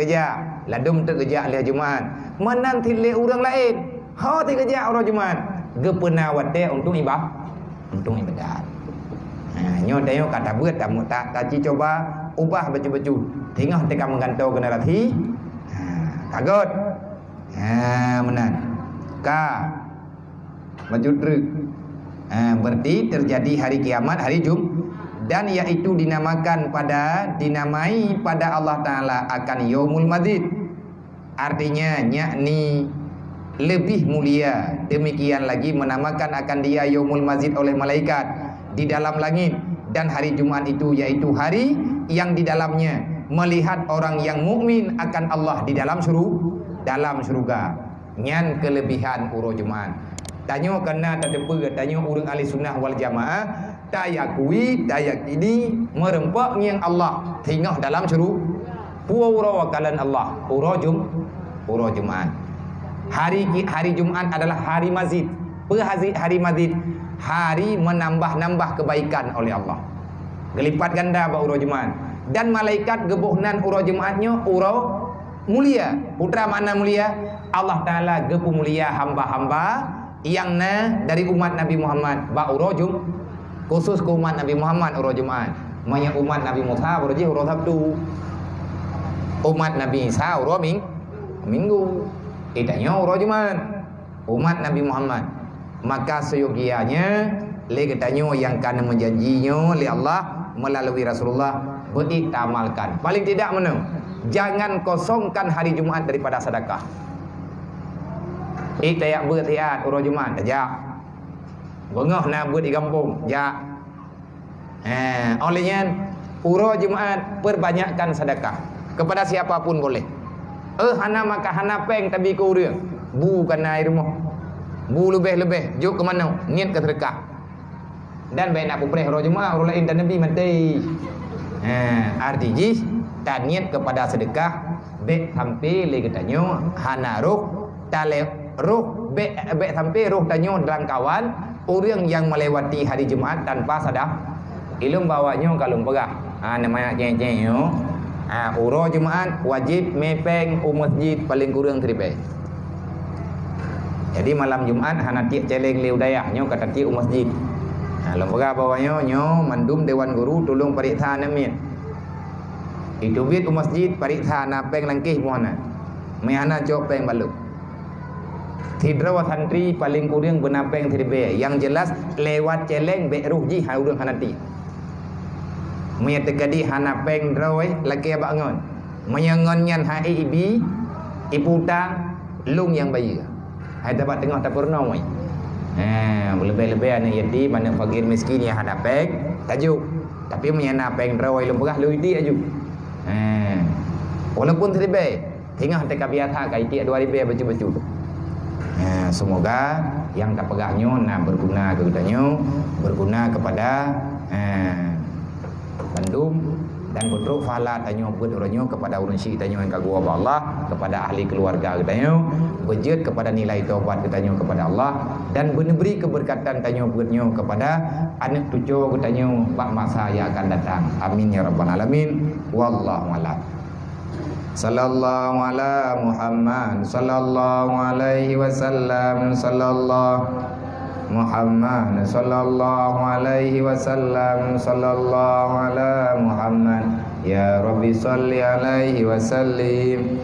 geja. Ladum tu geja le Jumaat. Manan tile urang lain. Ha ti geja uro Jumaat. Gepena wate untuk ibadat. Nyo tayo kata buat tamu tak coba ubah baju-baju. Tengah teka menggantau kena rati. Kagot. Menan ka majudruk berarti terjadi hari kiamat hari dan yaitu dinamai pada Allah Taala akan yaumul madzid artinya yakni lebih mulia demikian lagi menamakan akan dia yaumul madzid oleh malaikat di dalam langit dan hari Jumat itu yaitu hari yang di dalamnya melihat orang yang mukmin akan Allah di dalam surga nyan kelebihan uro Jumaat Tanya kena tak tepa, tanya urang ahli sunnah wal jamaah, tak yakui, tak yakini merempak yang Allah tinggal dalam syuruk pura wakalan Allah. Ura Jumaat. Hari Jumaat adalah hari mazid. Hari mazid, hari menambah-nambah kebaikan oleh Allah. Gelipat ganda ba ura Jumaat. Dan malaikat gebuhnan ura Jumaatnya ura mulia. Putra mana mulia? Allah Taala gepu mulia hamba-hamba yang dari umat Nabi Muhammad ba ura khusus ke umat Nabi Muhammad ura Jumaat. Manya umat Nabi Musa berarti ura Sabtu. Umat Nabi Isa ura Minggu. Itanya ura Jumaat. Umat Nabi Muhammad. Maka seyogianya legatanya yang kana menjanjinya oleh Allah melalui Rasulullah beriktamalkan. Paling tidak mana? Jangan kosongkan hari Jumaat daripada sedekah. Tayak bertiat ura Jumaat aja. Bengah nak buat di kampung, ya. Olehnya ura Jumaat perbanyakkan sedekah kepada siapapun boleh. Hana maka hana peng tapi ke urang. Bu kana air rumah. Bu lebih-lebih juk ke mana? Niat ke sedekah. Dan baik nak pupreh ura Jumaat ura lain dan Nabi mati. Artinya tak niat kepada sedekah baik sampai le katanya hana roh tale roh baik sampai roh tanya dalam kawan orang yang melewati hari Jumaat tanpa sadar ilmu bawanya kalau perah namanya ceng-ceng ura Jumaat wajib mepeng masjid paling kurang 3. Jadi malam Jumaat hana tiap celeng leu dayahnya kata tiap masjid. Lembaga bawahnya nyo mandum dewan guru tolong pariksa namit. Itu bit masjid pariksa napeng langkih mohana. Mehana cok peng balu. Tidra santri paling kurang benapeng 3. Yang jelas lewat celeng be ruh ji haurang hanati. Maya tegadi hana peng drawai laki abangon. Maya ngonyan hai ibi iputa lung yang bayi. Hai dapat tengok tak pernah mai. Lebih-lebih anak yatim, anak fakir miskin yang ada pek tajuk. Tapi menyana peng rawai lembagah lui di aju. Walaupun terlebih tinggal dekat biasa kai tiak 2000 baju-baju. Semoga yang tak pegangnya nak berguna kepadanya, berguna kepada Bandung dan bentuk falat tanya buat orangnya kepada orang syik tanya yang kagum Allah, kepada ahli keluarga tanya berjud kepada nilai taubat tanya kepada Allah dan beri keberkatan tanya buatnya kepada anak cucu tanya bak masa yang akan datang. Amin ya rabbal alamin. Wallahu a'lam. Sallallahu ala Muhammad sallallahu alaihi wasallam sallallahu Muhammad sallallahu alaihi wasallam sallallahu ala Muhammad ya Rabbi salli alaihi wasallim